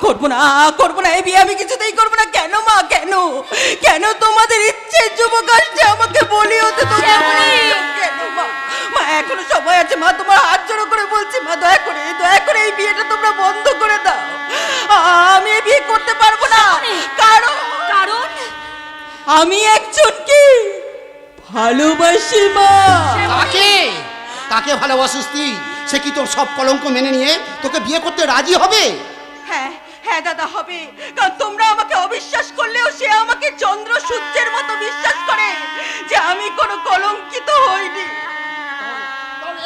করবো না, করবো না, এই বিয়ে আমি কিছুতেই করবো না। কেন মা, কেন কেন তোমাদের ইচ্ছের যুবকাশে আমাকে বলি হতে তো কেন মা? মা এখনো সময় আছে মা, তোমার হাত জোড়ো করে বলছি মা, দয়া করে এই বিয়েটা তোমরা বন্ধ করে দাও। আমি এই বিয়ে করতে পারবো না, কারণ আমি একজনকে ভালোবাসি মা। কাকে ভালোবাসিস তুই? সে কি তোর সব কলঙ্ক মেনে নিয়ে তোকে বিয়ে করতে রাজি হবে? হ্যাঁ হ্যাঁ দাদা, হবে। কারণ তোমরা আমাকে অবিশ্বাস করলেও সে আমাকে চন্দ্র সূর্যের মতো বিশ্বাস করে যে আমি কোনো কলঙ্কিত হইনি।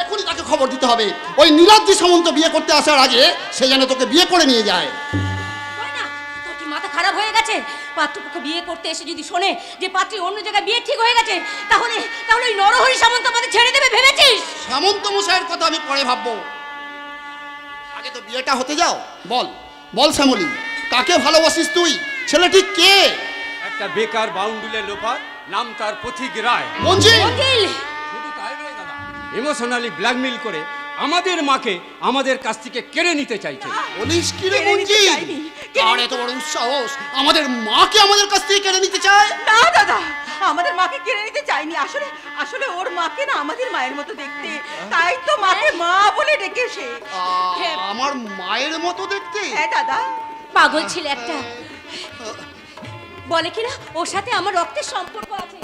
এখনই তাকে খবর দিতে হবে, ওই নীলাদ্রি সামন্ত বিয়ে করতে আসার আগে সে যেন তোকে বিয়ে করে নিয়ে যায়। তোর কি মাথা খারাপ হয়ে গেছে? পাত্রপক্ষ বিয়ে করতে এসে যদি শোনে যে পাত্রী অন্য জায়গায় বিয়ে ঠিক হয়ে গেছে, তাহলে ওই নরহরি সামন্ত আমাদের ছেড়ে দেবে ভেবেছিস? সামন্ত মশাইয়ের কথা আমি পরে ভাববো, আগে তো বিয়েটা হতে যাও। বল শ্যামলী, কাকে ভালোবাসিস তুই? ছেলেটি কে? একটা বেকার বাউন্ডুলের লোপার, নাম তার পথিক রায়। শুধু তাই নয় দাদা, ইমোশনালি ব্ল্যাকমেল করে আমাদের মাকে আমাদের কাছ থেকে কেড়ে নিতে চাইছে। বলিস কি রে মঞ্জি? আর এত বড় সাহস, আমাদের মাকে আমাদের কাছ থেকে কেড়ে নিতে চায়? না দাদা, আমাদের মাকে কেড়ে নিতে চাইনি। আসলে ওর মাকে না আমাদের মায়ের মতো দেখতে, তাই তো মাকে মা বলে ডেকেছে। আমার মায়ের মতো দেখতে? হ্যাঁ দাদা, পাগল ছিল একটা, বলে কিনা ওর সাথে আমার রক্তের সম্পর্ক আছে,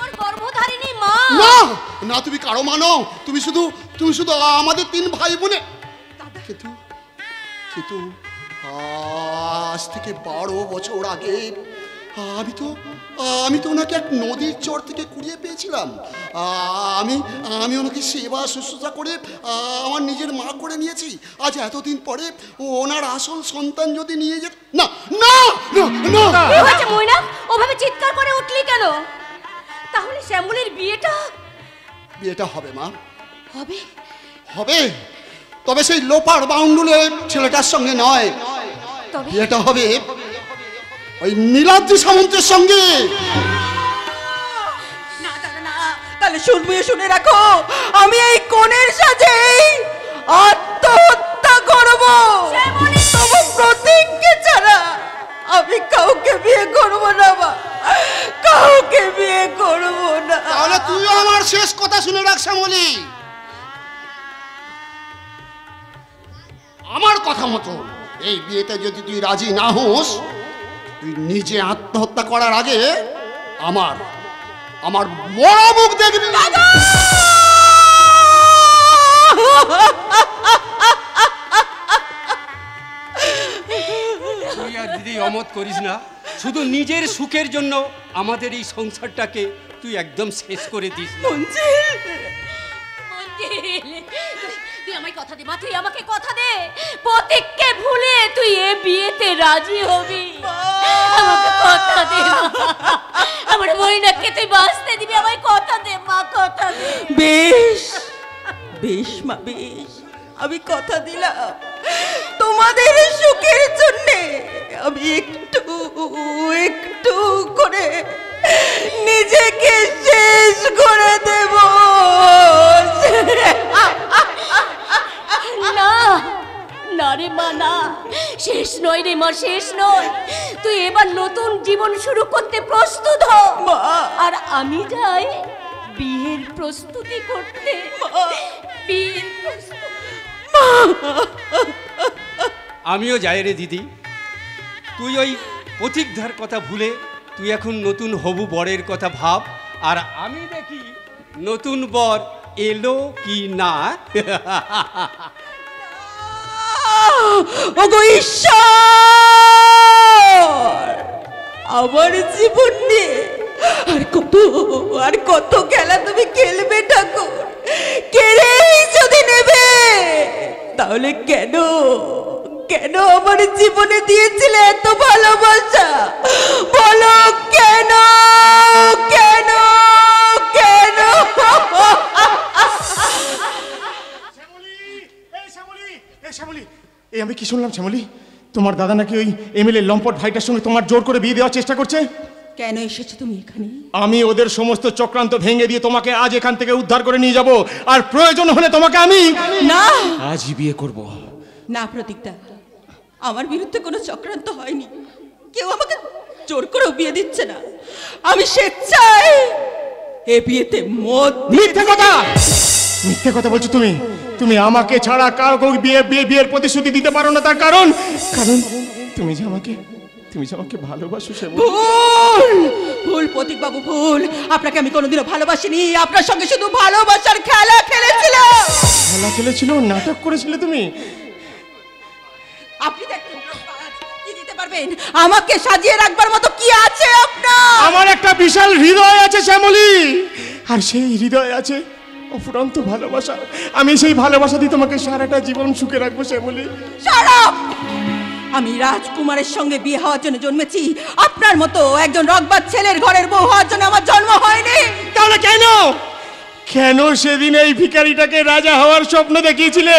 ওর গর্ভধারিণী মা। না না, তুমি কারো মানো, তুমি শুধু আমাদের 3 ভাই বোনে। কিন্তু আজ থেকে 12 বছর আগে আমি তো ওনাকে এক নদীর চর থেকে কুড়িয়ে পেয়েছিলাম। আমি ওনাকে সেবা শুশ্রূষা করে আমার নিজের মা করে নিয়েছি। আজ এতদিন পরে ওনার আসল সন্তান যদি নিয়ে যেত। না না না, কি হয়েছে ময়না? ওভাবে চিৎকার করে উঠলি কেন? তাহলে শ্যামলের বিয়েটা হবে মা, হবে। তবে সেই লোপার বাউন্ডুলের ছেলেটার সঙ্গে নয়, বিয়েটা হবে ওই নীলাদ্রি সামন্তের সঙ্গে। না দাদা না, তাহলে শুনে রাখো, আমি এই কোণের সাজে আত্মহত্যা করব। তবু প্রতিজ্ঞা ছাড়া আমি কাউকে বিয়ে করব না মা, কাউকে বিয়ে করব না। তাহলে তুইও আমার শেষ কথা শুনে রাখ শ্যামলী, আমার কথা মতো এই বিয়েতে যদি তুই রাজি না হোস, তুই নিজে আত্মহত্যা করার আগে আমার মরা মুখ দেখবি। তুই আর দিদি অমত করিস না, শুধু নিজের সুখের জন্য আমাদের এই সংসারটাকে তুই একদম শেষ করে দিস। তুই আমায় কথা দে মা, তুই আমাকে কথা দে, প্রত্যেককে ভুলে তুই এ বিয়েতে রাজি হবি। আমাকে কথা দে, আমার ময়নাকে তুই বাঁচতে দিবি, আমায় কথা দে মা, কথা দে। বেশ মা, বেশ, আমি কথা দিলাম। তোমাদের সুখের জন্য আমি একটু করে নিজেকে শেষ করে দেব। না রে মা, না, শেষ নয় রে মা, শেষ নয়। তুই এবার নতুন জীবন শুরু করতে প্রস্তুত হ, আর আমি যাই বিয়ের প্রস্তুতি করতে। আমিও যাই রে দিদি, তুই ওই পথিকধার কথা ভুলে তুই এখন নতুন হবু বরের কথা ভাব, আর আমি দেখি নতুন বর এলো কি না। ওগো ঈশ্বর, আমার জীবন নিয়ে আর কত খেলা তুমি খেলবে ঠাকুর? কেড়েই যদি নেবে, তাহলে কেন আমার জীবনে দিয়েছিলে এত ভালোবাসা? বলো কেন? আমি কি শুনলাম শ্যামলী, তোমার দাদা নাকি ওই এমএলএ লম্পট ভাইটার সঙ্গে তোমার জোর করে বিয়ে দেওয়ার চেষ্টা করছে? কেন এসেছো তুমি এখানে? আমি ওদের সমস্ত চক্রান্ত ভেঙে দিয়ে তোমাকে আজ এখান থেকে উদ্ধার করে নিয়ে যাব, আর প্রয়োজন হলে তোমাকে আমি না আজই বিয়ে করব। না প্রতীকদা, আমার বিরুদ্ধে কোনো চক্রান্ত হয়নি, কেউ আমাকে জোর করেও বিয়ে দিচ্ছে না। আমি স্বেচ্ছায় এ বিয়েতে মত। মিথ্যে কথা, মিথ্যে কথা বলছো তুমি। তুমি আমাকে ছাড়া কাউকে বিয়ের প্রতিশ্রুতি দিতে পারো না। তার কারণ তুমি যে আমাকে ভালোবাসো। ভুল ভুল প্রতীক বাবু, ভুল। আপনাকে আমি কোনোদিনও ভালোবাসিনি। আপনার সঙ্গে শুধু ভালোবাসার খেলা খেলেছিল। নাটক করেছিলে তুমি। আপনি দেখতেন কি দিতে পারবেন? আমাকে সাজিয়ে রাখবার মতো কি আছে আপনার? আমার একটা বিশাল হৃদয় আছে শ্যামলী, আর সেই হৃদয় আছে অফুরন্ত ভালোবাসা। আমি সেই ভালোবাসা দিয়ে তোমাকে সারাটা জীবন সুখে রাখবো শ্যামলী। আমি রাজকুমারের সঙ্গে বিয়ে হওয়ার জন্য জন্মেছি, আপনার মতো একজন রগবাজ ছেলের ঘরের বউ হওয়ার জন্য আমার জন্ম হয়নি। তাহলে কেন সেদিন এই ভিখারিটাকে রাজা হওয়ার স্বপ্ন দেখিয়েছিলে?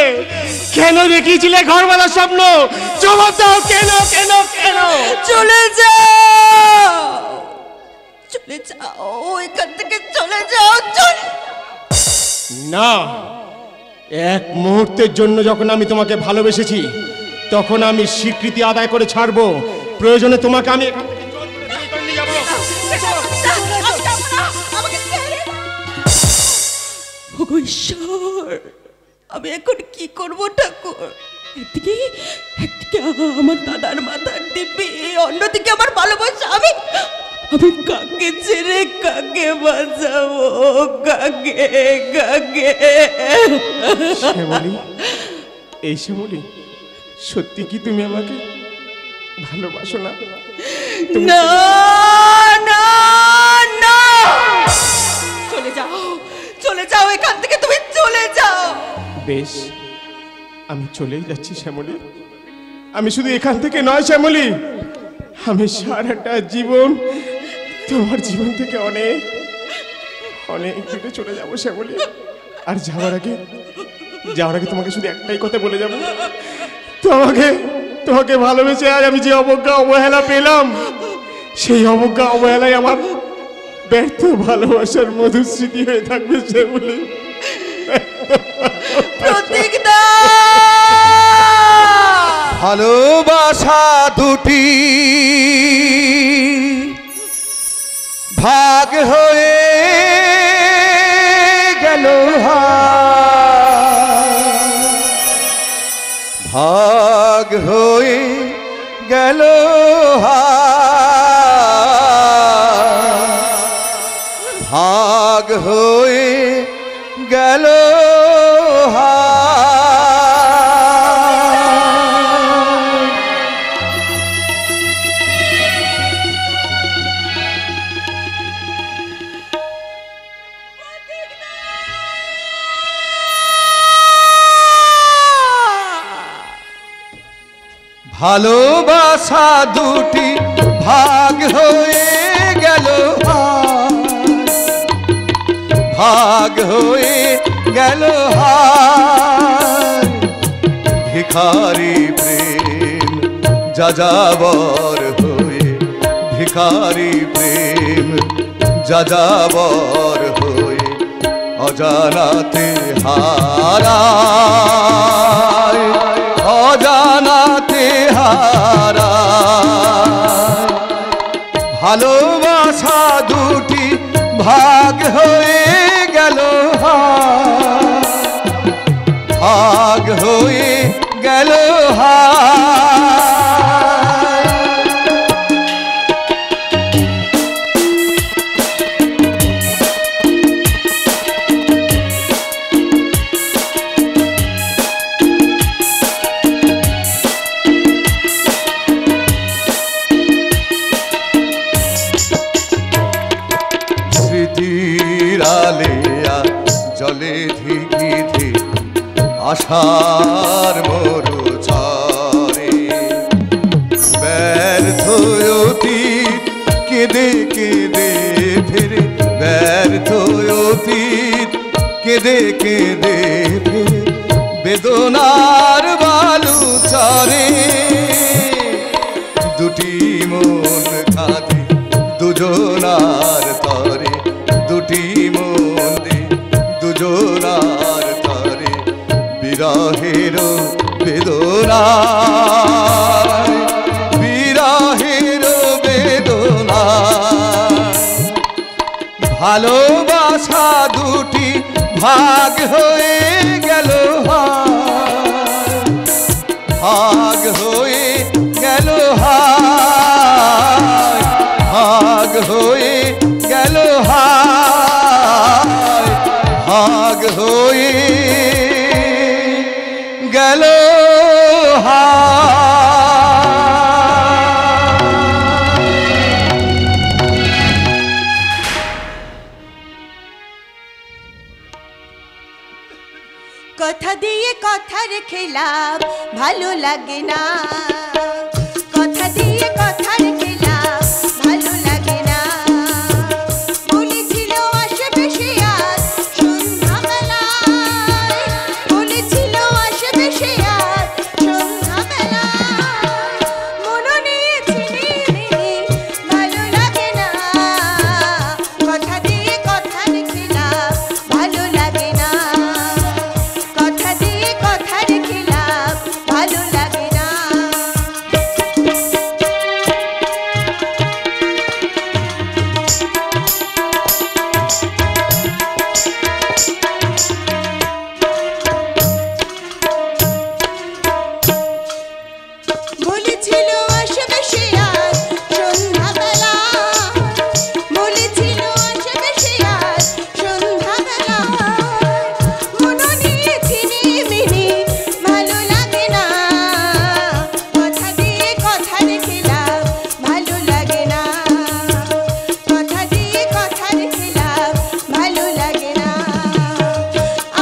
কেন দেখিয়েছিলে ঘর বাঁধার স্বপ্ন? জবাব দাও, কেন? চলে যাও এখান থেকে, চলে যাও। না, এক মুহূর্তের জন্য যখন আমি তোমাকে ভালোবেসেছি তখন আমি স্বীকৃতি আদায় করে ছাড়বো। প্রয়োজনে তোমাকে আমি ঈশ্বর, আমি এখন কি করব ঠাকুর? একদিকে আমার দাদার মাথার দিব্যি, অন্যদিকে আমার ভালোবাসা। আমি কাকে ছেড়ে কাকে বাঁচাবো? কাকে? শ্যামলী, সত্যি কি তুমি আমাকে ভালোবাসো না? না, চলে যাও এখান থেকে, তুমি চলে যাও। বেশ, আমি চলেই যাচ্ছি শ্যামলী। আমি শুধু এখান থেকে নয় শ্যামলী, আমি সারাটা জীবন তোমার জীবন থেকে অনেক দূরে চলে যাবো শ্যামলী। আর যাওয়ার আগে তোমাকে শুধু একটাই কথা বলে যাবো, তোমাকে ভালোবেসে আজ আমি যে অবহেলা পেলাম, সেই অবহেলায় আমার ব্যর্থ ভালোবাসার মধুর স্মৃতি হয়ে থাকবে শ্যামলী। ভালোবাসা দুটি ভাগ হয়ে গেল, ভাগ হয়ে গেল, ভাগ হয়ে গেল। ভালোবাসা দুটি ভাগ হয়ে গেল, ভাগ হয়ে গেল। ভিখারি প্রেম যাযাবর হয়ে, ভিখারি প্রেম যাযাবর হয়ে অজানাতে হারায়, অজানাতে হারায়। ভালোবাসা দুটি ভাগ হয়ে গেল, ভাগ হয়ে গেল। জলে ধিকি ধিকি আশার মরু ছাড়ে, ব্যর্থ অতীত কেঁদে কেঁদে ফিরে, ব্যর্থ অতীত কেঁদে কেঁদে ফিরে, বেদনার বালু চরে। দুটি মন কাঁদে দুজনার তরে, দুটি মন দুজনার তরে, বিরহের বেদনা। ভালোবাসা দুটি ভাগ হয়ে গেল ভাগ হয়ে গেল ভাগ হয়ে গেল ভাগ হয়ে গেল কথা দিয়ে কথা রেখেলাম ভালো লাগে না, কথা দিয়ে কথা রেখেলাম ভালো লাগে না। বলেছিল আসবে সে আজ সন্ধ্যাবেলায়, বলেছিল আসবে সে আজ সন্ধ্যাবেলায়। মনে নিয়েছি ভালো লাগে না, কথা দিয়ে কথা রেখেলাম ভালো লাগে না, কথা দিয়ে কথা রেখেলাম ভালো লাগে না। বলেছিল আসবে সে আজ সন্ধ্যাবেলা, বলেছিল আসবে সে আজ সন্ধ্যাবেলা। মনে নিয়েছি মিনি ভালো লাগে না, কথা দিয়ে কথা রেখেলাম ভালো লাগে না, কথা দিয়ে কথা রেখেলাম ভালো লাগে না।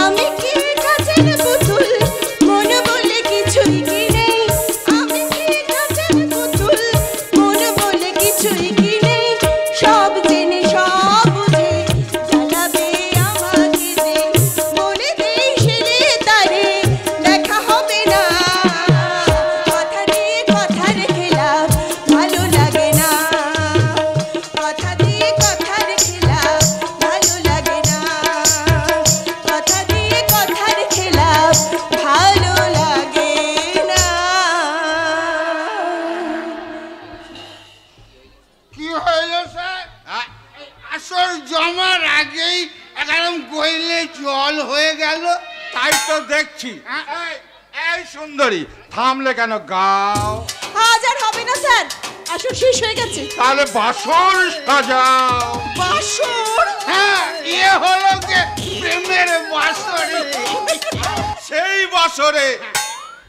আমি কি কাছের পুতুল মন বলে কিছুই কি নেই, আমি কি কাছের পুতুল মন বলে কিছুই কি নেই। সব জেনে সব বুঝে জ্বালাবে আমাকে যে, বলে দেই সেরে তারে দেখা হবে না, কথা দিয়ে কথা রেখেলাম ভালো লাগে না, কথা দিয়ে কথা রেখেলাম ভালো লাগে না, কথা দিয়ে কথা রেখেলাম ভালো লাগে না। কি হইল স্যার? আসল জমার আগেই একদম গইলে জল হয়ে গেল। তাই তো দেখছি। এই সুন্দরী, থামলে কেন? গাও। আজ আর হবে না স্যার, আসল শেষ হয়ে গেছে। তাহলে বাসর সাজাও। বাসর? হ্যাঁ, হলো কে প্রেমের বাসরে। সেই বাসরে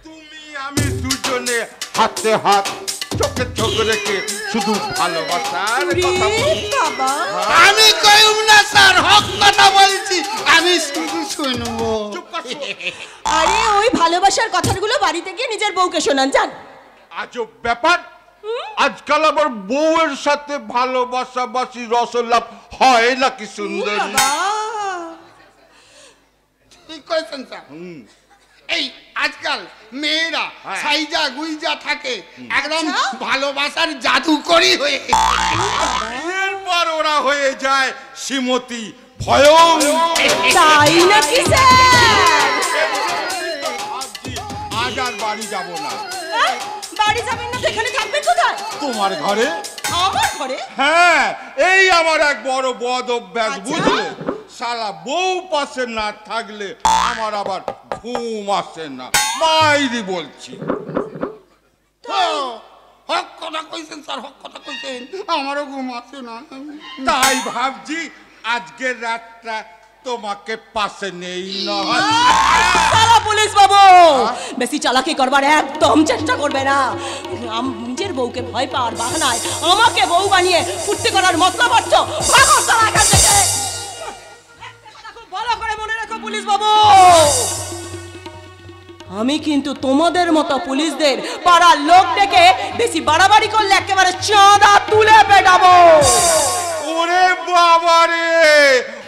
তুমি আমি দুজনে হাতে হাত চোখে চোখ রেখে শুধু ভালোবাসার কথা বলবো। বাবা আমি কইম না স্যার, হক কথা বলছি, আমি শুধু শুনবো। চুপ কর। আরে ওই ভালোবাসার কথাগুলো বাড়িতে গিয়ে নিজের বউকে শোনান যান। আজব ব্যাপার, আজকাল আবার বউয়ের সাথে ভালোবাসাবাসি রসলাপ হয় নাকি সুন্দরী? ঠিক করেছেন স্যার। এই আজকাল মেয়েরা সাইজা গুইজা থাকে, একদম ভালোবাসার জাদুকরি হয়ে। এরপর ওরা হয়ে যায় শ্রীমতী ভয়ং। তাই নাকি স্যার? আজ আর বাড়ি যাব না। বাড়ি যাবেন না তো এখানে থাকবেন কোথায়? তোমার ঘরে। আমার ঘরে? হ্যাঁ, এই আমার এক বড় বদ অভ্যাস, আচ্ছা। বুঝলে? শালা বউ পাশে না থাকলে আমার আবার ঘুম আসে না, মাইরি বলছি। হক কথা কইছেন স্যার, হক কথা কইছেন, আমারও ঘুম আসে না। তাই ভাবছি আজকের রাতটা তোমাকে পাশে নেই না। সালা পুলিশ বাবু, বেশি চালাকি করবার একদম চেষ্টা করবে না। নিজের বউকে ভয় পাওয়ার বাহানায় আমাকে বউ বানিয়ে ফুর্তি করার মতলব হচ্ছে। ভাগো সালা এখান থেকে। খুব ভালো করে মনে রাখো পুলিশ বাবু, আমি কিন্তু তোমাদের মতো পুলিশদের পাড়ার লোক ডেকে বেশি বাড়াবাড়ি করলে একেবারে চাঁদা তুলে পেটাবো। ওরে বাবা রে,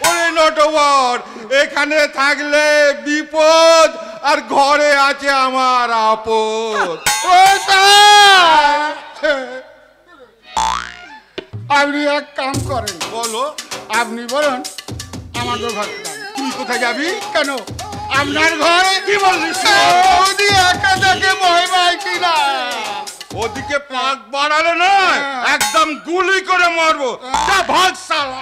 ওরে নটবর, এখানে থাকলে বিপদ আর ঘরে আছে আমার আপদ। ও স্যার, আপনি এক কাম করেন। বলো। আপনি বলুন আমাদের ঘর তুই কোথায় যাবি? কেন? আপনার ঘরে কি বলছিস? ওদি একা দেখে ভয় পায় কিনা? ওদিকে পাক বাড়ালে নয়, একদম গুলি করে মারবো। যা ভাগ শালা।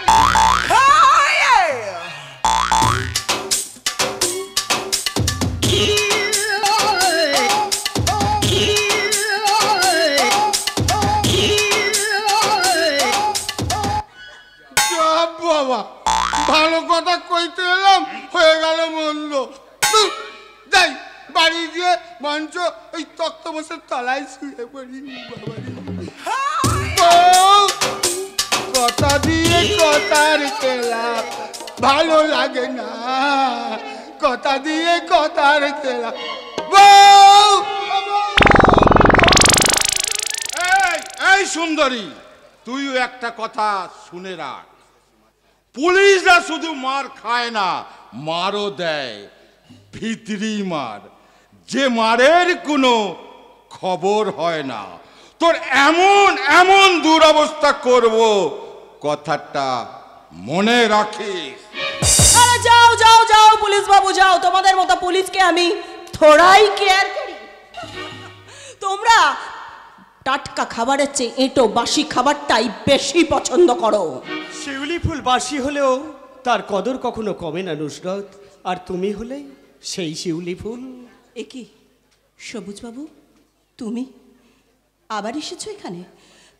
ওই তক্ত বসে তলায় শুয়ে পড়ি বাবারে। বউ, কথা দিয়ে কথার খেলা ভালো লাগে না, কথা দিয়ে কথার খেলা। বউ, এই সুন্দরী, তুইও একটা কথা শুনে রাখ, পুলিশরা শুধু মার খায় না, মারও দেয়, ভিতরি মার, যে মারের কোনো খবর হয় না। তোর এমন এমন দুরবস্থা করব, কথাটা মনে রাখিস। আরে যাও যাও যাও পুলিশ বাবু যাও, তোমাদের মতো পুলিশকে আমি থোড়াই কেয়ার করি। তোমরা টাটকা খাবারের চেয়ে এঁটো বাসি খাবারটাই বেশি পছন্দ করো। শিউলি ফুল বাসি হলেও তার কদর কখনো কমে না নুসরত, আর তুমি হলে সেই শিউলি ফুল। এ কি সবুজ বাবু, তুমি আবার এসেছো এখানে?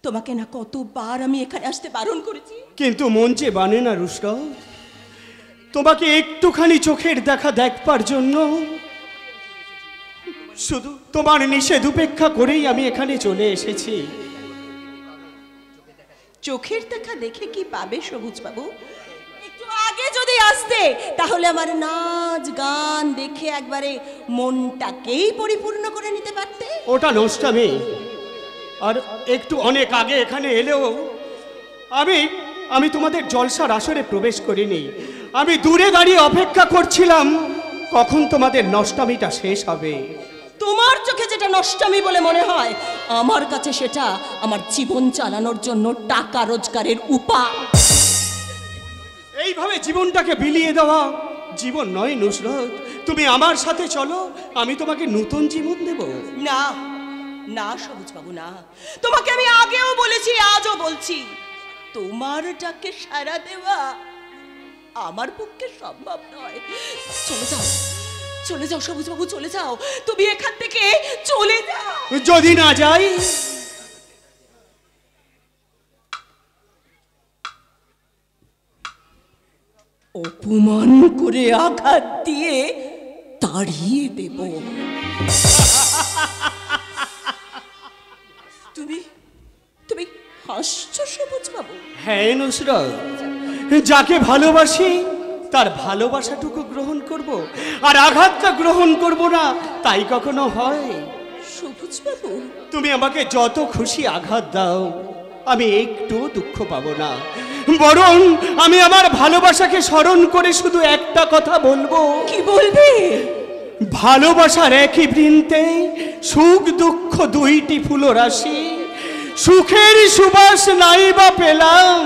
তোমাকে না কতবার আমি এখানে আসতে বারণ করেছি। কিন্তু মন যে বানে না নুসরত, তোমাকে একটুখানি চোখের দেখা দেখবার জন্য শুধু তোমার নিষেধ উপেক্ষা করেই আমি এখানে চলে এসেছি। চোখের দেখা দেখে কি পাবে সবুজ বাবু? একটু আগে যদি আসতে তাহলে আমার নাচ গান দেখে একবারে মনটাকেই পরিপূর্ণ করে নিতে পারতে। ওটা নষ্টামি। আর একটু অনেক আগে এখানে এলেও আমি তোমাদের জলসার আসরে প্রবেশ করিনি। আমি দূরে দাঁড়িয়ে অপেক্ষা করছিলাম কখন তোমাদের নষ্টামিটা শেষ হবে। তোমার চোখে যেটা নষ্টামি বলে মনে হয়, আমার কাছে সেটা আমার জীবন চালানোর জন্য টাকা রোজগারের উপায়। এইভাবে জীবনটাকে বিলিয়ে দেওয়া জীবন নয় নুসরত। তুমি আমার সাথে চলো, আমি তোমাকে নতুন জীবন দেব। না না সবুজ বাবু না, তোমাকে আমি আগেও বলেছি আজও বলছি, তোমার ডাকে সাড়া দেওয়া আমার পক্ষে সম্ভব নয়। চলে যাও চলে যাও সবুজ বাবু, চলে যাও, তুমি এখান থেকে চলে যাও। যদি না যাই, অপমান করে আঘাত দিয়ে তাড়িয়ে দেব। তুমি তুমি হাসছো সবুজ বাবু? হ্যাঁ নুসরত, যাকে ভালোবাসি তার ভালোবাসাটুকু গ্রহণ করব, আর আঘাতটা গ্রহণ করব না, তাই কখনো হয়? সবুজ বাবু, তুমি আমাকে যত খুশি আঘাত দাও, আমি একটু দুঃখ পাবো না। বরং আমি আমার ভালোবাসাকে স্মরণ করে শুধু একটা কথা বলবো। কি বলবে? ভালোবাসার একই বৃন্তে সুখ দুঃখ দুইটি ফুলরাশি, সুখের সুবাস নাই বা পেলাম,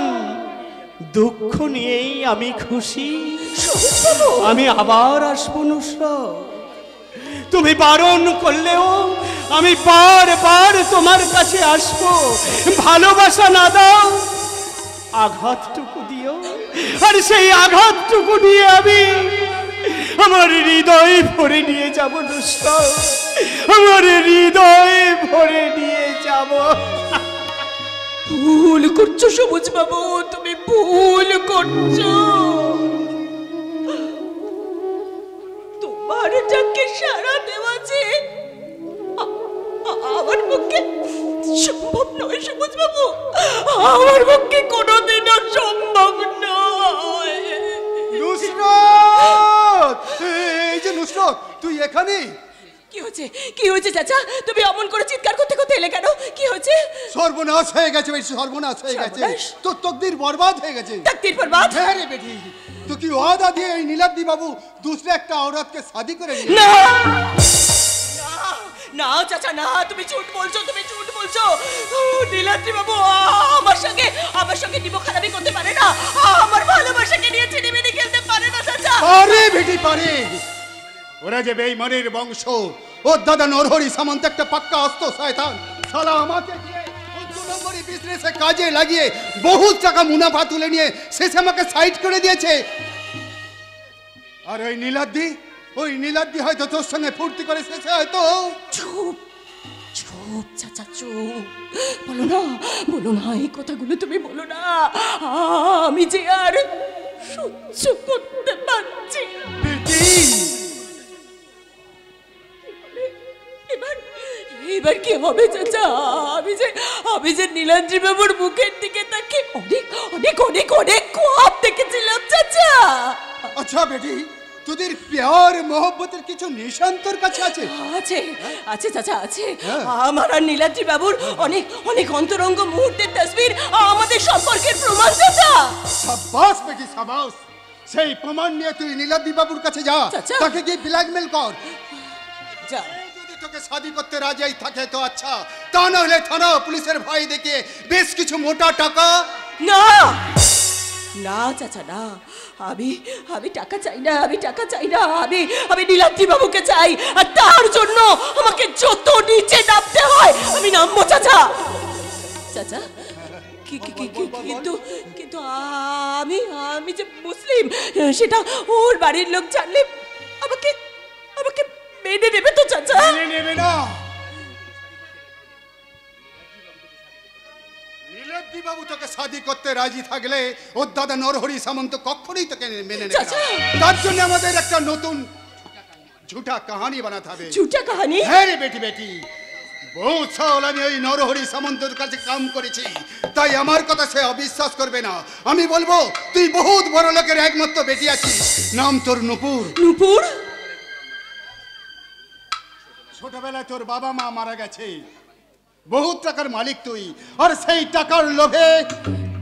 দুঃখ নিয়েই আমি খুশি। আমি আবার আসবো নুসরত, তুমি বারণ করলেও আমি বারবার তোমার কাছে আসবো। ভালোবাসা না দাও, আঘাতটুকু দিও, আর সেই আঘাতটুকু নিয়ে আমি আমার হৃদয় ভরে নিয়ে যাব নুসরত, আমার হৃদয় ভরে নিয়ে যাব। ভুল করছো সবুজ বাবু, তুমি ভুল করছো। তোমার ডাকে সাড়া দেওয়া যে আমার পক্ষে সম্ভব নয় সবুজ বাবু, আমার পক্ষে কোনোদিনও সম্ভব নয়। নুসরত, এই যে নুসরত, তুই এখানে? কি হয়েছে চাচা? তুমি অমন করে চিৎকার করতে করতে এলে কেন? কি হয়েছে? সর্বনাশ হয়ে গেছে ভাই, সর্বনাশ হয়ে গেছে। তোর তকদির বরবাদ হয়ে গেছে। তকদির বরবাদ? হ্যাঁ রে বেটি, তো কি ওয়াদা দিয়ে এই নীলাদ্রি বাবু दूसरे একটা औरतকে শাদি করে নিয়ে? না না চাচা না, তুমি ঝুট বলছো, তুমি ঝুট বলছো। নীলাদ্রি বাবু আমার সঙ্গে নিমো খারাপি করতে পারে না, আমার ভালোবাসাকে নিয়ে ছিনিমিনি খেলতে পারে না চাচা। আরে বেটি পারে, ওরা যে বেঈমানের বংশ, ওর দাদা নরহরি সামন্ত একটা পাক্কা অস্ত শয়তান, শালা আমাকে দিয়ে ওই 2 নম্বরি বিজনেসে কাজে লাগিয়ে বহুত টাকা মুনাফা তুলে নিয়ে শেষে আমাকে সাইড করে দিয়েছে। আর ওই নীলাদ্রি হয়তো তোর সঙ্গে ফুর্তি করে শেষে হয়তো। চুপ চুপ চাচা চুপ, বলো না এই কথাগুলো, তুমি বলো না, আমি যে আর সহ্য করতে পারছি না। এবার কি হবে চাচা? আমি যে নীলাদ্রি বাবুর মুখের দিকে তাকে অনেক অনেক অনেক অনেক কম দেখেছিলাম চাচা। আচ্ছা বেটি, তোদের প্যার মোহব্বতের কিছু নিশান তোর কাছে আছে? আছে আছে চাচা আছে। আমার আর নীলাদ্রি বাবুর অনেক অনেক অন্তরঙ্গ মুহূর্তের তসবির আমাদের সম্পর্কের প্রমাণ চাচা। সাবাস বেটি সাবাস। সেই প্রমাণ নিয়ে তুই নীলাদ্রি বাবুর কাছে যা, চাচা। তাকে গিয়ে ব্ল্যাকমেল কর। যা। যদি তোকে শাদি করতে রাজি থাকে তো আচ্ছা, তা না হলে থানা পুলিশের ভয় দেখে বেশ কিছু মোটা টাকা। না না চাচা না, আমি টাকা চাই না, আমি টাকা চাই না, আমি নীলাদ্রি বাবুকে চাই, আর তার জন্য আমাকে যত নিচে নামতে হয় আমি নামবো চাচা। চাচা কিন্তু কিন্তু আমি যে মুসলিম সেটা ওর বাড়ির লোক জানলে আমাকে আমাকে মেনে নেবে তো চাচা? নেবে না। নীলাদ্রি বাবু তোকে শাদি করতে রাজি থাকলে ওর দাদা নরহরি সামন্ত কখনোই তোকে মেনে নেবে না। তার জন্য আমাদের একটা নতুন ঝুটা কাহানি বানাতে হবে। ঝুটা কাহানি? হ্যাঁ রে বেটি বেটি, বহু সাল আমি ওই নরহরি সামন্তর কাছে কাম করেছি, তাই আমার কথা সে অবিশ্বাস করবে না। আমি বলবো তুই বহুত বড় লোকের একমাত্র বেটি আছিস, নাম তোর নূপুর। নূপুর? ছোটবেলায় তোর বাবা মা মারা গেছে, বহুত টাকার মালিক তুই, আর সেই টাকার লোভে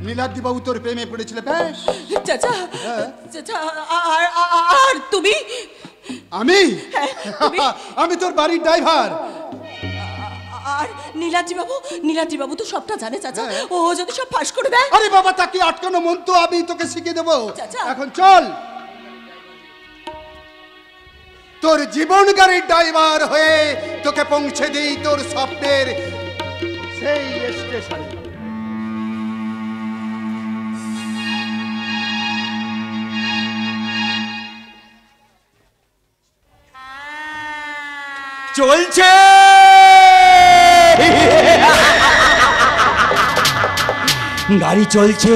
নীলাদ্রি বাবু তোর প্রেমে পড়েছিল। বেশ চাচা চাচা আর তুমি? আমি তুমি? আমি তোর বাড়ির ড্রাইভার। আর নীলাদ্রি বাবু তো সবটা জানে চাচা, ও যদি সব ফাঁস করে দেয়? আরে বাবা, তাকে আটকানো মন্ত্র আমি তোকে শিখিয়ে দেবো। চাচা। এখন চল, তোর জীবন গাড়ির ড্রাইভার হয়ে তোকে পৌঁছে দিই তোর স্বপ্নের সেই স্টেশনে। চলছে গাড়ি চলছে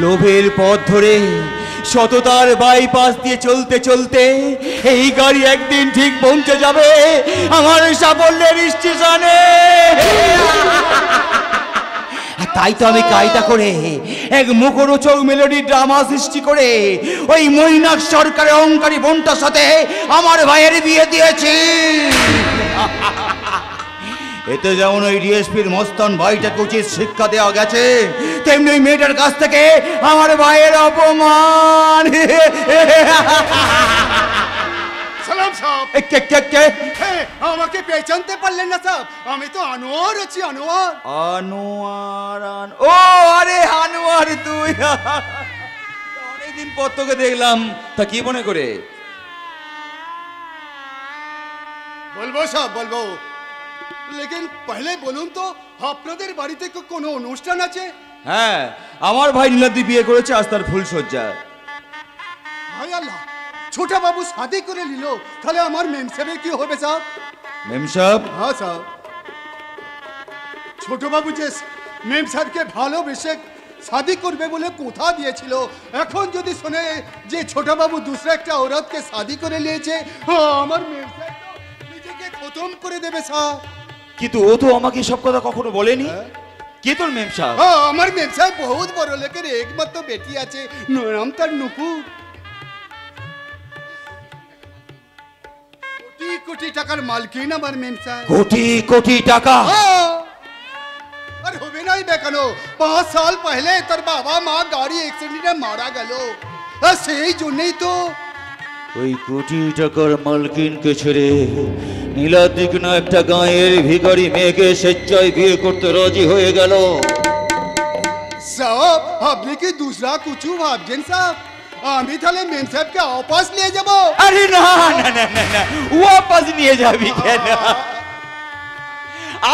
লোভের পথ ধরে, সততার বাইপাস দিয়ে চলতে চলতে এই গাড়ি একদিন ঠিক পৌঁছে যাবে আমার সাফল্যের স্টেশনে। তাই তো আমি কায়দা করে এক মুখরোচক মেলোডি ড্রামা সৃষ্টি করে ওই মৈনাক সরকারের অহংকারী বোনটার সাথে আমার ভাইয়ের বিয়ে দিয়েছি। এতে যেমন ওই ডিএসপির মস্তান ভাইটাকে উচিত শিক্ষা দেওয়া গেছে, তেমনি ওই মেয়েটার কাছ থেকে আমার ভাইয়ের অপমান। সালাম সাহেব। কে? আমাকে পেছানতে পারলেন না সাহেব? আমি তো আনোয়ার আছি, আনোয়ার। ও আরে আনোয়ার, তুই অনেকদিন পর তোকে দেখলাম, তা কি মনে করে? বলবো সব বলবো, লেকিন পহলে বলুন তো আপনাদের বাড়িতে কোনো অনুষ্ঠান আছে? হ্যাঁ, আমার ভাই নীলাদ্রি বিয়ে করেছে, আজ তার ফুলসজ্জা। হায় আল্লাহ, ছোটা বাবু শাদি করে নিল, তাহলে আমার মেম সাহেবের কি হবে সাহেব? মেম সাহেব? হ্যাঁ সাহেব, ছোট বাবু যে মেম সাহেবকে ভালোবেসে শাদি করবে বলে কথা দিয়েছিল, এখন যদি শোনে যে ছোট বাবু দুসরা একটা औरत শাদি করে নিয়েছে, আমার মেম সাহেব তো নিজেকে খতম করে দেবে সাহেব। কিন্তু ও তো আমাকে সব কথা কখনো বলেনি। কে তোর মেম সাহেব? আমার মেম সাহেব বহুত বড় লোকের একমাত্র বেটি আছে, নাম তার নূপুর। কোটি কোটি টাকার মালকিন আমার মেম সাহেব। কোটি কোটি টাকা? আর হবে নাই বেকানো, 5 সাল পহলে তোর বাবা মা গাড়ি অ্যাক্সিডেন্টে মারা গেল, আর সেই জন্যই তো ওই কোটি টাকার মালকিনকে ছেড়ে নীলাদ্রি কিনা একটা গাঁয়ের ভিখারি মেয়েকে স্বেচ্ছায় বিয়ে করতে রাজি হয়ে গেল। সাহেব আপনি কি দুসরা কিছু ভাবছেন সাহেব? আমি তাহলে মেম সাহেবকে वापस নিয়ে যাব। আরে না না না না না, वापस নিয়ে যাবি কেন?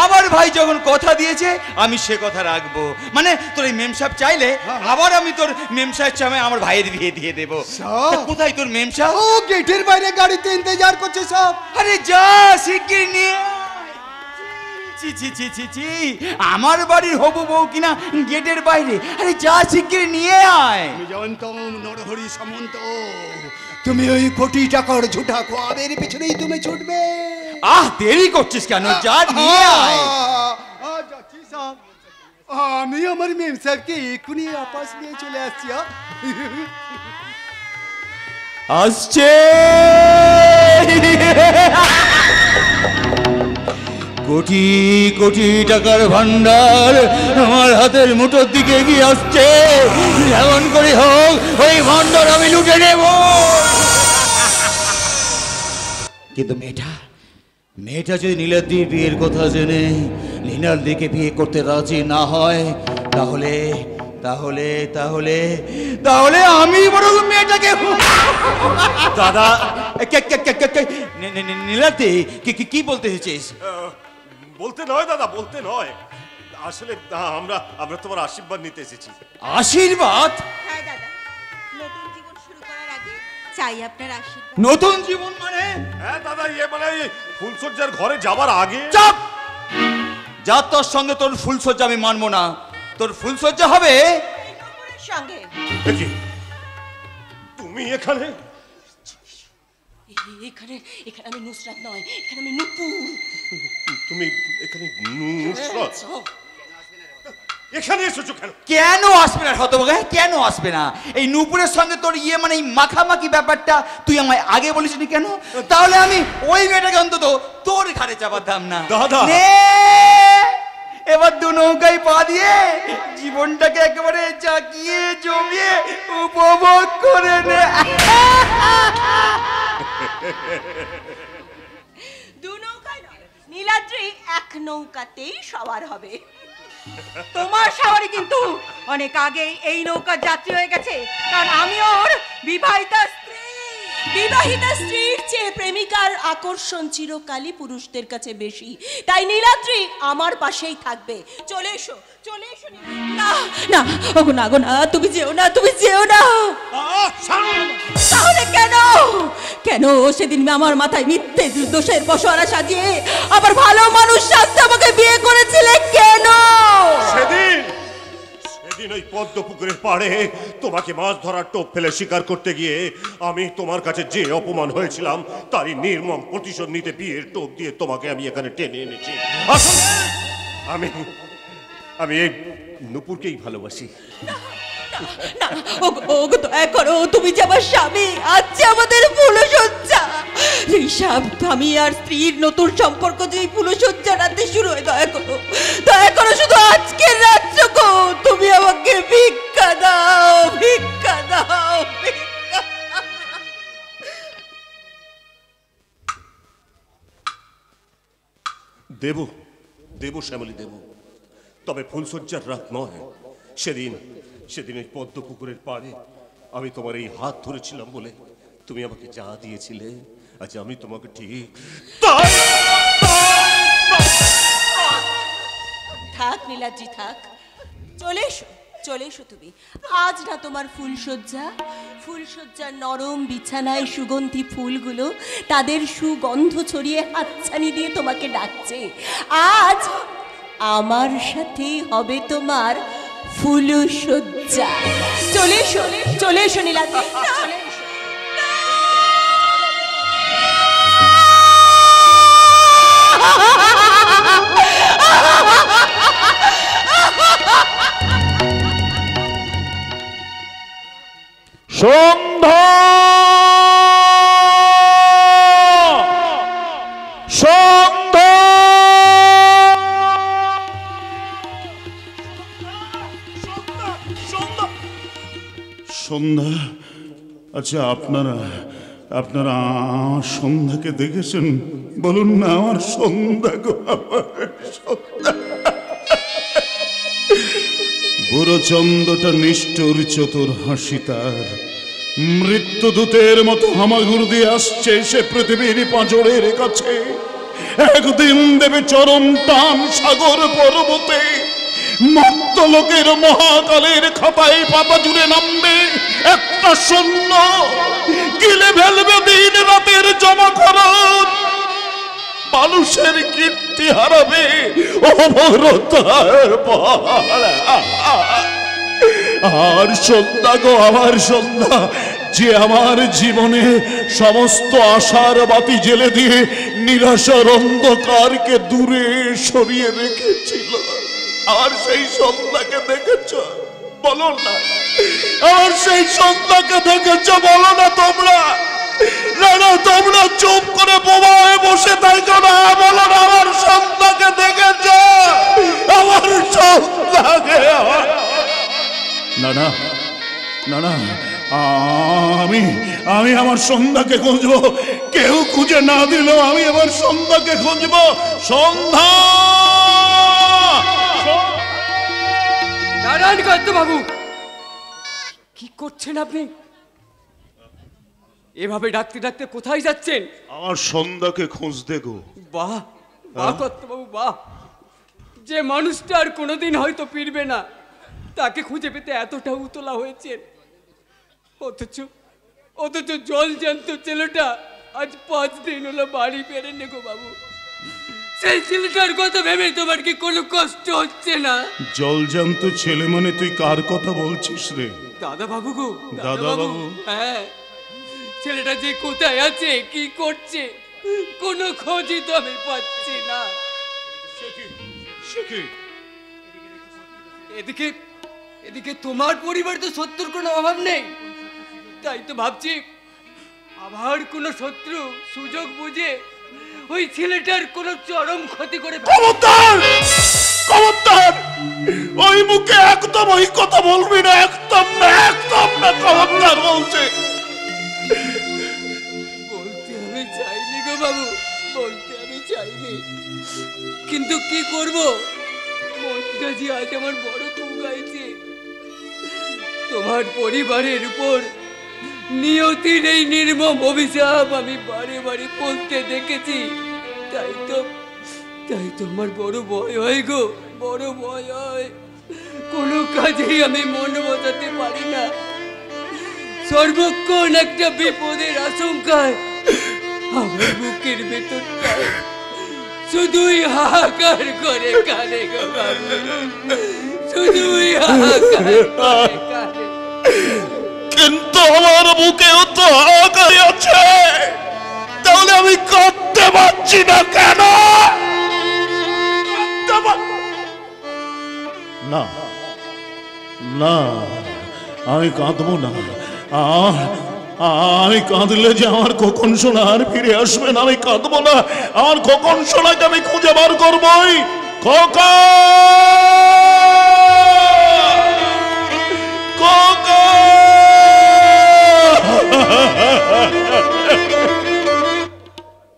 আমার ভাই যখন কথা দিয়েছে আমি সে কথা রাখবো। মানে তোর এই মেম সাহেব চাইলে আবার আমি তোর মেম সাহেব চামে আমার ভাইয়ের বিয়ে দিয়ে দেবো। কোথায় তোর মেম সাহেব? ও গেটের বাইরে গাড়িতে ইন্তজার করছে সব। আরে যা শিগগির নিয়ে ছি ছি ছি ছি ছি, আমার বাড়ির হবু বউ কিনা গেটের বাইরে? আরে যা শিগগির নিয়ে আয়। আমি জানতাম নরহরি সামন্ত তুমি ওই কোটি টাকার ঝুটা কোয়াবের পেছনেই তুমি ছুটবে। দেরি করছিস কেন? যা নিয়ে আয়। যাচ্ছি সাহেব, আমি আমার মেম সাহেবকে এক্ষুনি আপাস নিয়ে চলে আসছি। আসছে কোটি কোটি টাকার ভান্ডার আমার হাতের মুঠোর দিকে এগিয়ে আসছে। যেমন করে হোক ওই ভান্ডার আমি লুটে নেব। কিন্তু মেয়েটা যদি নীলাদ্রির বিয়ের কথা জেনে নীলাদ্রিকে বিয়ে করতে রাজি না হয়, তাহলে তাহলে তাহলে তাহলে আমি বরং মেয়েটাকে দাদা নীলাদ্রি কি বলতে এসেছিস? বলতে নয় দাদা, বলতে নয়, আসলে আমরা তোমার আশীর্বাদ নিতে এসেছি। আশীর্বাদ? হ্যাঁ দাদা, নতুন জীবন শুরু করার আগে চাই আপনার আশীর্বাদ। নতুন জীবন মানে? হ্যাঁ দাদা, মানে ফুলসজ্জার ঘরে যাবার আগে। চাপ! যা, তোর সঙ্গে তোর ফুলসজ্জা আমি মানবো না। তোর ফুলসজ্জা হবে সঙ্গে। তুমি এখানে? এখানে এখানে আমি নুসরাত নয়, এখানে আমি নূপুর। তুমি এখানে নুসরাত? এখানে এসেছো কেন? কেন আসবে না হতভাগা? কেন আসবে না? এই নূপুরের সঙ্গে তোর মানে এই মাখামাখি ব্যাপারটা তুই আমায় আগে বলিসনি কেন? তাহলে আমি ওই মেয়েটাকে অন্তত তোর ঘাড়ে চাপাতাম না। দাদা, এবার দু নৌকায় পা দিয়ে জীবনটাকে একেবারে চাকিয়ে জমিয়ে উপভোগ করে নে। দু নৌকায় নয়, নীলাদ্রি এক নৌকাতেই সওয়ার হবে। তোমার সওয়ারি কিন্তু অনেক আগেই এই নৌকার যাত্রী হয়ে গেছে, কারণ আমি ওর বিবাহিতা স্ত্রী। বিবাহিতা স্ত্রীর চেয়ে প্রেমিকার আকর্ষণ চিরকালই পুরুষদের কাছে বেশি, তাই নীলাদ্রি আমার পাশেই থাকবে। চলে এসো, চলে এসো। না না, ওগো না, গো না, তুমি যেও না, তুমি যেও না। তাহলে কেন কেন সেদিন আমার মাথায় মিথ্যে দোষের পশোয়ারা সাজিয়ে আবার ভালো মানুষ সাজতে আমাকে বিয়ে করেছিলে কেন? সেদিন ওই পদ্ম পুকুরের পাড়ে তোমাকে মাছ ধরার টোপ ফেলে শিকার করতে গিয়ে আমি তোমার কাছে যে অপমান হয়েছিলাম তারই নির্মম প্রতিশোধ নিতে বিয়ের টোপ দিয়ে তোমাকে আমি এখানে টেনে এনেছি। আসলে আমি এই নূপুরকেই ভালোবাসি। না, ওগো দয়া করো, তুমি যে আমার স্বামী, আজ যে আমাদের ফুলসজ্জা, এই সব স্বামী আর স্ত্রীর নতুন সম্পর্ক যে ফুলসজ্জা রাতে শুরু হয়, দয়া করো শুধু আজকের রাতটুকু তুমি আমাকে ভিক্ষা দাও, ভিক্ষা দাও, দেব শ্যামলী দেব, তবে ফুলসজ্জার রাত নয়। সেদিন ওই পদ্ম পুকুরের পাড়ে আমি তোমার এই হাত ধরেছিলাম বলে তুমি আমাকে যা দিয়েছিলে, আজ আমি তোমাকে ঠিক থাক নীলাদ্রি থাক, চলে এসো তুমি। আজ না তোমার ফুলসজ্জার নরম বিছানায় সুগন্ধি ফুলগুলো তাদের সুগন্ধ ছড়িয়ে হাতছানি দিয়ে তোমাকে ডাকছে। আজ আমার সাথে হবে তোমার ফুলসজ্জা। চলে এসো নীলাদ্রি, চলে এসো। সন্ধ্যা আচ্ছা, আপনারা আমার সন্ধ্যাকে দেখেছেন? বলুন না, আমার সন্ধ্যা গো, আমার সন্ধ্যা। বুড়ো চন্দ্রটা নিষ্ঠুর চতুর হাসি তার, মৃত্যুদূতের মতো হামাগুড় দিয়ে আসছে সে পৃথিবীর পাঁজরের কাছে। একদিন দেবে চরম টান সাগর পর্বতে, মত্ত লোকের মহাকালের খাতায় পাতা জুড়ে নামবে একটা শূন্য, গিলে ফেলবে দিন রাতের জমা খরচ, মানুষের কীর্তি হারাবে অমরতার পাহাড়। আর সন্ধ্যা গো, আমার সন্ধ্যা, যে আমার জীবনে সমস্ত আশার বাতি জ্বেলে দিয়ে নিরাশার অন্ধকারকে দূরে সরিয়ে রেখেছিল। আর সেই সন্ধ্যাকে দেখেছ? বলো না, আমার সেই সন্ধ্যাকে দেখেছ? বলো না তোমরা। না না, তোমরা চুপ করে বোবা হয়ে বসে থাকো না। বলো না, আমার সন্ধ্যাকে দেখেছ? আমার সন্ধ্যাকে। না না না না, আমি আমার সন্ধ্যাকে খুঁজবো। কেউ খুঁজে না দিলেও আমি আমার সন্ধ্যাকে খুঁজবো। সন্ধ্যা! নারায়ণ কান্ত বাবু, কি করছেন আপনি? এভাবে ডাকতে ডাকতে কোথায় যাচ্ছেন? আমার সন্ধ্যাকে খুঁজতে গো। বাহ বাহ কান্ত বাবু, বাহ। যে মানুষটা আর কোনোদিন হয়তো ফিরবে না, তাকে খুঁজে পেতে এতটা উতলা হয়েছেন। অথচ জল জ্যান্ত ছেলেটা আজ 5 দিন হলো বাড়ি ফেরেনি গো বাবু। সেই ছেলেটার কথা ভেবে তোমার কি কোনো কষ্ট হচ্ছে না? জলজান্ত ছেলে মানে তুই কার কথা বলছিস রে? দাদা বাবু গো, দাদা বাবু? হ্যাঁ, ছেলেটা যে কোথায় আছে, কি করছে, কোনো খোঁজই তো আমি পাচ্ছি না। এদিকে তোমার পরিবার তো শত্রুর কোনো অভাব নেই, তাই তো ভাবছি আবার কোনো শত্রু সুযোগ বুঝে ওই ছেলেটার কোনো চরম ক্ষতি করে। খবরদার! খবরদার! ওই মুখে একদম ওই কথা বলবি না, একদম না, একদম না। খবরদার বলছে। বলতে আমি চাইনি গো বাবু, বলতে আমি চাইনি, কিন্তু কি করব, মনটা যে আজ আমার বড় কুঁকাইছে। তোমার পরিবারের উপর নিয়তির এই নির্মম অভিশাপ আমি বারে বারে বলতে দেখেছি, তাই তো আমার বড় ভয় হয় গো, বড় ভয় হয়। কোনো কাজেই আমি মন বসাতে পারি না। সর্বক্ষণ একটা বিপদের আশঙ্কায় আমার বুকের ভেতরটায় শুধুই হাহাকার করে কানে গো বাবু, শুধুই হাহাকার করে কানে। কিন্তু আমার বুকেও তো হাহাকার আছে, তাহলে আমি কাঁদতে পারছি না কেন? না না, আমি কাঁদবো না। আমি কাঁদলে যে আমার খোকন সোনা আর ফিরে আসবে না। আমি কাঁদবো না, আমার খোকন সোনাকে আমি খুঁজে বার করবোই। খোকা, খোকা!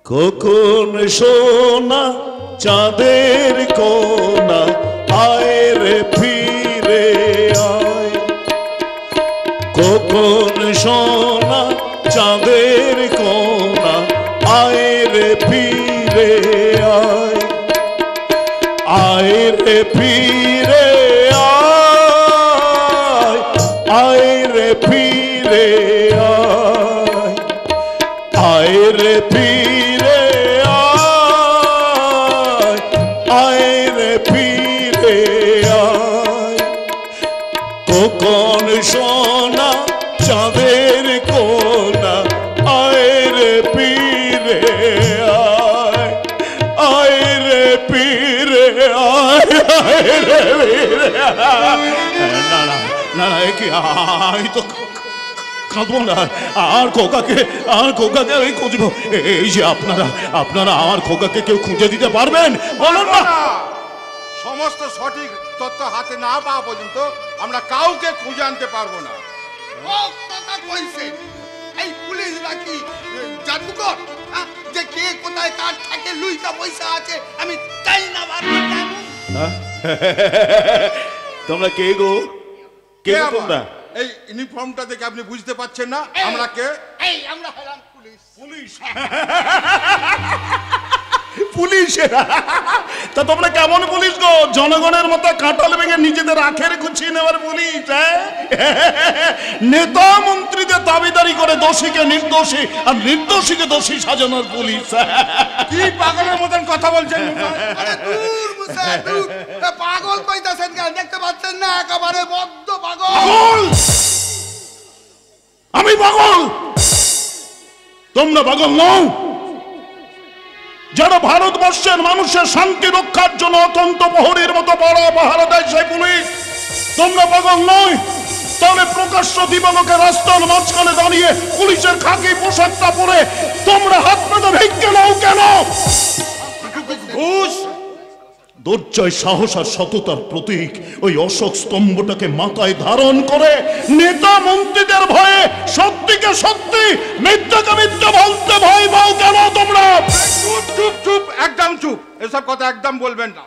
খোকন সোনা চাঁদের কোনা, আয় রে ফিরে আয়। খোকন সোনা চাঁদের কোনা, আয় রে ফিরে আয়। আয় রে ফিরে আয়, আয় রে ফিরে আয়। আয় রে ফিরে আয়, আয় রে ফিরে আয়। খোকন সোনা চাঁদের কোনা, আয় রে ফিরে আয়। আয় রে ফিরে আয়, আয় রে ফিরে আয়। না না না, কি আয় তো কাঁদবো না। আর খোকাকে আমি খুঁজবো। এই যে আপনারা আমার খোকাকে কেউ খুঁজে দিতে পারবেন? বলুন না। সমস্ত সঠিক তথ্য হাতে না পাওয়া পর্যন্ত আমরা কাউকে খুঁজে আনতে পারবো না। ও কথা কইছে, এই পুলিশ নাকি জাদুকর? যে কে কোথায় কার থাকে লুইটা পয়সা আছে আমি তাই না পারবো কেন? তোমরা কে গো? কে তোমরা? এই ইউনিফর্মটা দেখে আপনি বুঝতে পারছেন না আমরা কে? এই আমরা হলাম পুলিশ। পুলিশ? পুলিশেরা? তা তোমরা কেমন পুলিশ গো? জনগণের মতো কাঁঠাল ভেঙে নিজেদের আখের গুছিয়ে নেওয়ার পুলিশ? নেতা মন্ত্রীদের দাবিদারি করে দোষীকে নির্দোষী আর নির্দোষীকে দোষী সাজানোর পুলিশ। কি পাগলের মতন কথা বলছেন? পাগল কইতাছেন কেন? দেখতে পাচ্ছেন না একেবারে বদ্ধ পাগল। আমি পাগল? তোমরা পাগল নও? যারা ভারতবর্ষের মানুষের শান্তি রক্ষার জন্য অত্যন্ত প্রহরীর মতো পাহারা দেয় সেই পুলিশ, তোমরা পাগল নয়? তাহলে প্রকাশ্য দিবালোকে রাস্তার মাঝখানে দাঁড়িয়ে পুলিশের খাকি পোশাকটা পরে তোমরা হাত পেতে ভিক্ষে নাও কেন? ঘুষ দুর্জয় সাহস আর সততার প্রতীক ওই অশোক স্তম্ভটাকে মাথায় ধারণ করে নেতা মন্ত্রীদের ভয়ে সত্যিকে সত্যি, মিথ্যাকে মিথ্যা বলতে ভয় পাও কেন তোমরা? চুপ চুপ চুপ, একদম চুপ। এসব কথা একদম বলবেন না।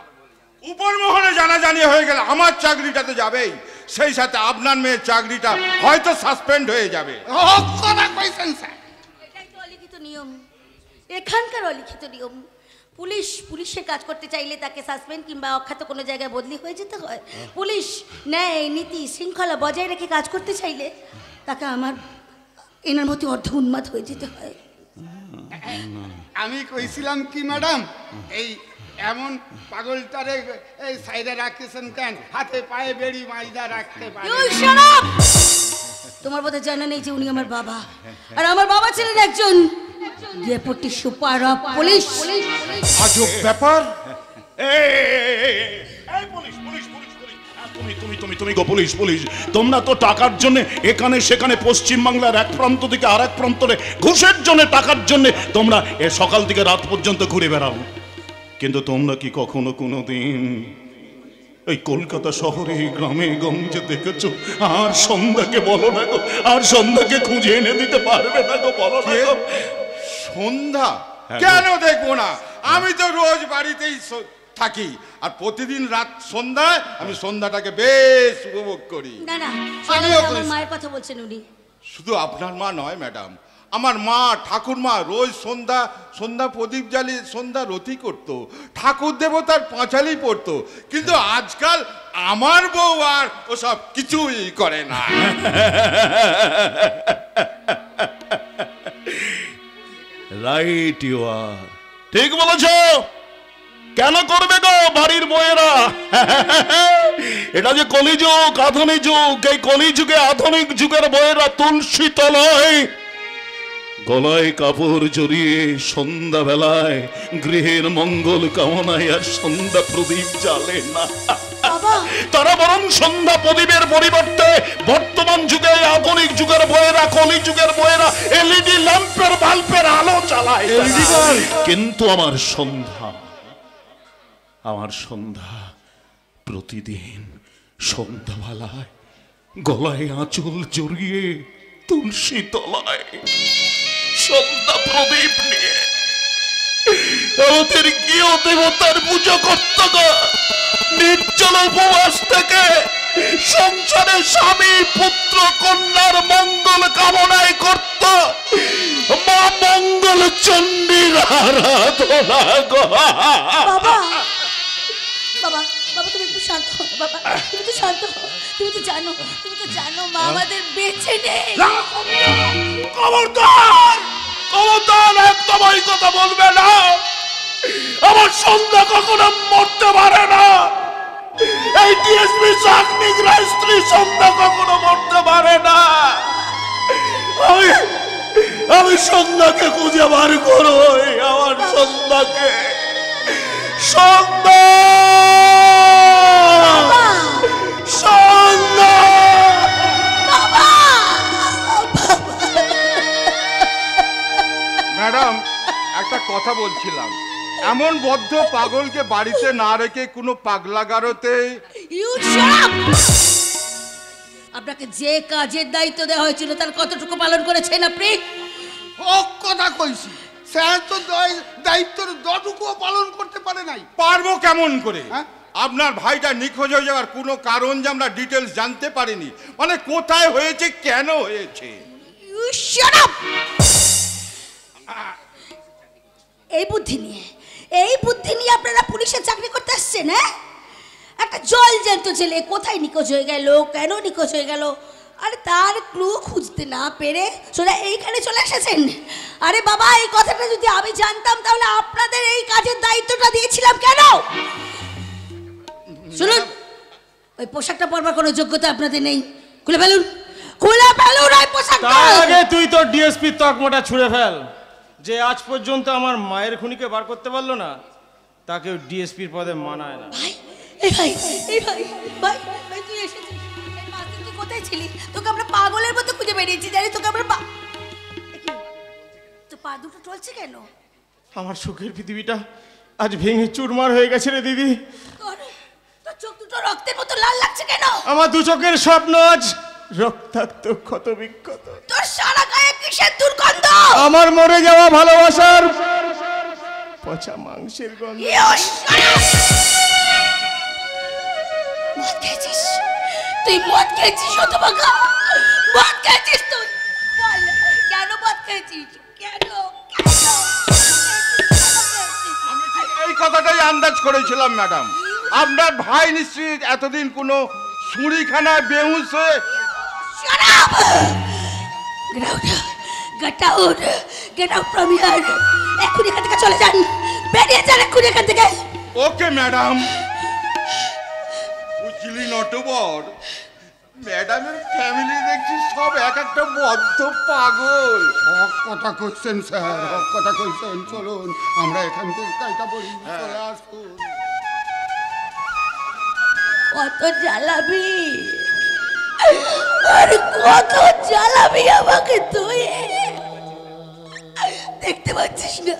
উপর মহলে জানাজানি হয়ে গেলে আমার চাকরিটা তো যাবেই, সেই সাথে আপনার মেয়ের চাকরিটা হয়তো সাসপেন্ড হয়ে যাবে। এটাই তো অলিখিত নিয়ম, এখানকার অলিখিত নিয়ম। পুলিশের কাজ করতে চাইলে তাকে সাসপেন্ড কিংবা অখ্যাত কোনো জায়গায় বদলি হয়ে যেতে হয়। পুলিশ ন্যায় নীতি শৃঙ্খলা বজায় রেখে কাজ করতে চাইলে তাকে আমার এনার মতো অর্ধ উন্মাদ হয়ে যেতে হয়। আমি কইছিলাম কি ম্যাডাম, এই এমন পাগলটারে এই সাইডে রাখতেছেন কেন? হাতে পায়ে বেড়ি মাইদা রাখতে পারে। তোমার বোধহয় জানা নেই যে উনি আমার বাবা, আর আমার বাবা ছিলেন একজন ডেপুটি সুপার অফ পুলিশ। আজব ব্যাপার। তুমি গো পুলিশ পুলিশ, তোমরা তো টাকার জন্য এখানে সেখানে পশ্চিম বাংলার এক প্রান্ত থেকে আর এক প্রান্তরে ঘুষের জন্য টাকার জন্য তোমরা এ সকাল থেকে রাত পর্যন্ত ঘুরে বেড়াও, কিন্তু তোমরা কি কখনো কোনোদিন এই কলকাতা শহরে গ্রামে গঞ্জে দেখেছো? আর সন্ধ্যাকে বলো না গো, আর সন্ধ্যাকে খুঁজে এনে দিতে পারবে না গো, বলো না গো। সন্ধ্যা কেন দেখবো না? আমি তো রোজ বাড়িতেই থাকি, আর প্রতিদিন রাত সন্ধ্যায় আমি সন্ধ্যাটাকে বেশ উপভোগ করি। না না, আমার মায়ের কথা বলছেন উনি। শুধু আপনার মা নয় ম্যাডাম, আমার মা ঠাকুরমা রোজ সন্ধ্যা প্রদীপ জ্বালিয়ে সন্ধ্যা রতি করতো, ঠাকুর দেবতার পাঁচালি পড়তো, কিন্তু আজকাল আমার বউ আর ওসব কিছুই করে না। রাইট ইউ আর, ঠিক বলেছ। কেন করবে গো বাড়ির বউয়েরা? এটা যে কলিযুগ, আধুনিক যুগ, এই কলিযুগে আধুনিক যুগের বউয়েরা তুলসী তলায় গলায় কাপড় জড়িয়ে সন্ধ্যাবেলায় গৃহের মঙ্গল কামনায় আর সন্ধ্যা প্রদীপ জ্বালে না। তারা বরং সন্ধ্যা প্রদীপের পরিবর্তে বর্তমান যুগে আধুনিক যুগের বউয়েরা, কলি যুগের বউয়েরা এলইডি ল্যাম্পের বাল্বের আলো চালায়। কিন্তু আমার সন্ধ্যা প্রতিদিন সন্ধ্যাবেলায় গলায় আঁচল জড়িয়ে তুলসী তলায় সন্ধ্যা প্রদীপ নিয়ে আমাদের গৃহ দেবতার পুজো করত গো। নির্জল উপবাস থেকে সংসারে স্বামী পুত্র কন্যার মঙ্গল কামনায় করত মা মঙ্গল চণ্ডীর আরাধনা গো। বাবা বাবা বাবা, তুমি একটু শান্ত হও বাবা, তুমি তো শান্ত হও। তুমি তো জানো মা আমাদের বেঁচে নেই। খবরদার একদম ওই কথা বলবে না। আমার সন্ধ্যা কখনো মরতে পারে না। এই ডিএসপি চাকনিগ্রা স্ত্রী সন্ধ্যা কখনো মরতে পারে না। আমি সন্ধ্যাকে খুঁজে বার করো, আমার সন্ধ্যাকে। সন্ধ্যা ম্যাডাম, একটা কথা বলছিলাম, এমন বদ্ধ পাগলকে বাড়িতে না রেখে কোনো পাগলাগারোতে। আপনাকে যে কাজের দায়িত্ব দেওয়া হয়েছিল তার কতটুকু পালন করেছেন আপনি? কথা কইছি, স্যার তো দায়িত্বের দটুকুও পালন করতে পারে নাই। পারবো কেমন করে? আপনার ভাইটা নিখোঁজ হয়ে যাওয়ার কোনো কারণ যে আমরা ডিটেলস জানতে পারিনি, মানে কোথায় হয়েছে, কেন হয়েছে। এই বুদ্ধি নিয়ে আপনারা পুলিশের চাকরি করতে আসছেন? হ্যাঁ, একটা জল জ্যান্ত ছেলে কোথায় নিখোঁজ হয়ে গেল, কেন নিখোঁজ হয়ে গেল, আরে তার ক্লু খুঁজতে না পেরে সোজা এইখানে চলে এসেছেন। আরে বাবা, এই কথাটা যদি আমি জানতাম তাহলে আপনাদের এই কাজের দায়িত্বটা দিয়েছিলাম কেন? শুনুন, ওই পোশাকটা পরবার কোনো যোগ্যতা আপনাদের নেই। খুলে ফেলুন, খুলে ফেলো রায় পোশাক। তার আগে তুই তোর ডিএসপি তকমাটা ছুঁড়ে ফেল। যে আজ পর্যন্ত আমার মায়ের খুনিকে বার করতে পারলো না, তাকে ডিএসপির পদে মানায় না। ভাই এই ভাই এই ভাই ভাই ভাই তুই এসেছিস, এই মাসে তুই কোথায় ছিলি? তোকে আমরা পাগলের মতো খুঁজে বেরিয়েছি, জানি তোকে আমরা তো পা দুটো চলছে কেন? আমার সুখের পৃথিবীটা আজ ভেঙে চুরমার হয়ে গেছে রে দিদি। তোর চোখ দুটো রক্তের মতো লাল লাগছে কেন? আমার দু চোখের স্বপ্ন আজ রক্তাক্ত ক্ষত বিক্ষত। তোর সারা গায়ে কিসের দুর্গন্ধ? আমার মরে যাওয়া ভালোবাসার পচা মাংসের গন্ধ। মদ খেয়েছিস তুই, মদ খেয়েছিস হতভাগা, মদ খেয়েছিস তুই। বল কেন মদ খেয়েছিস? কেন আমি ঠিক এই কথাটাই আন্দাজ করেছিলাম ম্যাডাম। আপনার ভাই নিশ্চয়ই এতদিন কোনো ছুরিখানায় বেহুশ হয়ে। Get out! Get out from here! এক্ষুনি এখান থেকে চলে যান, বেরিয়ে যান এক্ষুনি এখান থেকে। Okay madam. বুঝলি নটবর, ম্যাডামের ফ্যামিলি দেখছি সব এক একটা বদ্ধ পাগল। হক কথা করছেন স্যার, হক কথা কইছেন। চলুন আমরা এখান থেকে কাইটা পড়ি, চলে আসুন। কত জ্বালাবি, আর কত জ্বালাবি আমাকে তুই? দেখতে পাচ্ছিস না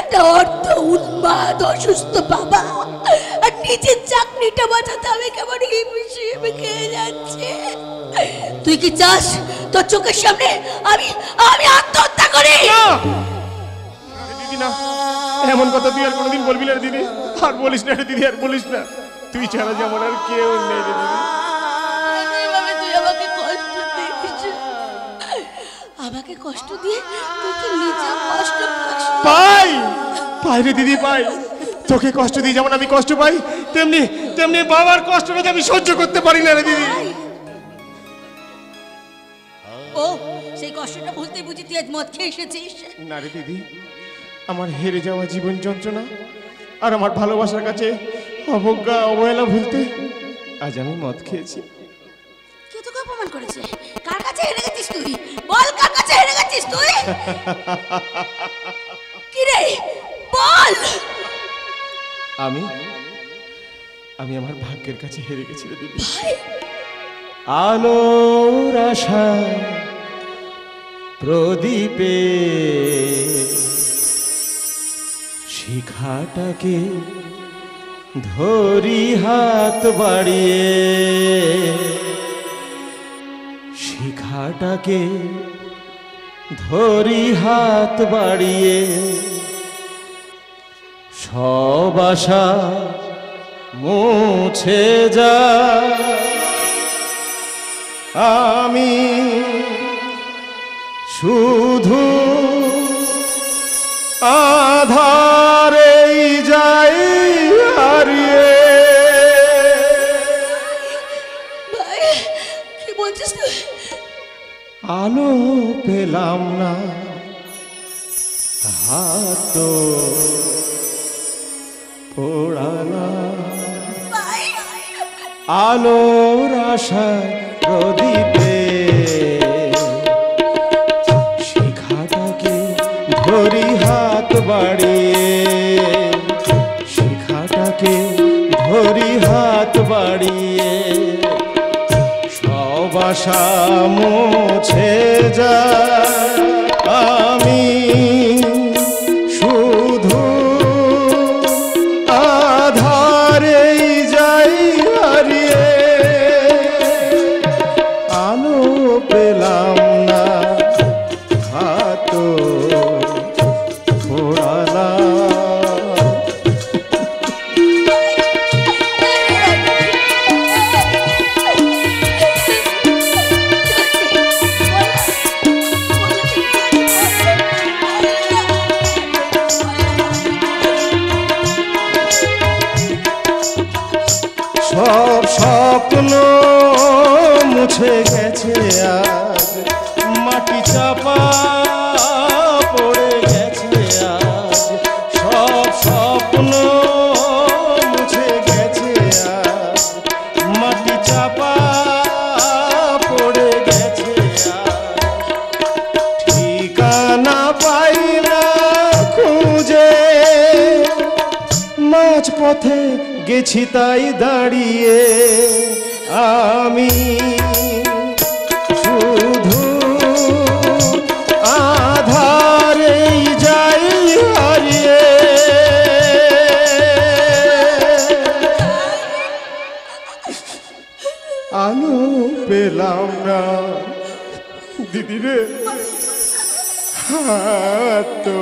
একটা অর্থ উন্মাদ অসুস্থ বাবা আর নিজের চাকরিটা বাঁচাতে আমি কেমন হিমশিম খেয়ে যাচ্ছে। তুই কি চাস তোর চোখের সামনে আমি আমি আত্মহত্যা করি? দিদি না, এমন কথা তুই আর কোনোদিন বলবি না রে দিদি। আর বলিস না রে দিদি, আর বলিস না। তুই ছাড়া যেমন আর কেউ নেই রে দিদি। তুই আমাকে কষ্ট দিস, আমাকে কষ্ট দিয়ে তুই কি নিজে কষ্ট পাই? পাই রে দিদি পাই। তোকে কষ্ট দিয়ে যেমন আমি কষ্ট পাই, তেমনি তেমনি বাবার কষ্টটা আমি সহ্য করতে পারি না রে দিদি। ও সেই কষ্টটা ভুলতে বুঝি তুই আজ মদ খেয়ে এসেছিস? না রে দিদি, আমার হেরে যাওয়া জীবন যন্ত্রণা আর আমার ভালোবাসার কাছে অবজ্ঞা অবহেলা ভুলতে আজ আমি মদ খেয়েছি। কে তোকে অপমান করেছে? কার কাছে হেরে গেছিস তুই? বল কার কাছে হেরে গেছিস তুই? কি রে বল। আমি আমার ভাগ্যের কাছে হেরে গেছি রে দিদি। আলোর আশা প্রদীপে শিখাটাকে ধরি হাত বাড়িয়ে, শিখাটাকে ধরি হাত বাড়িয়ে, সব আশা মুছে যা। আমি শুধু আধারেই যাই হারিয়ে। ভাই কি বলছিস তুই? আলো পেলাম না, হাত পোড়ালা, আলোর আশায় প্রদীপে শিখাটাকে ধরি হাত বাড়িয়ে, শিখাটাকে ধরি হাত বাড়িয়ে, সব আশা মুছে যায়। আমি শুধু আধারেই যাই হারিয়ে, আলো পেলাম না, হাত পোড়ালা। সব স্বপ্ন মুছে গেছে আজ, মাটি চাপা পড়ে গেছে আজ। সব স্বপ্ন মুছে গেছে আজ, মাটি চাপা পড়ে গেছে। পথে গেছি তাই দাঁড়িয়ে আমি শুধু আধারেই যাই হারিয়ে। আলো পেলাম না দিদি রে, তো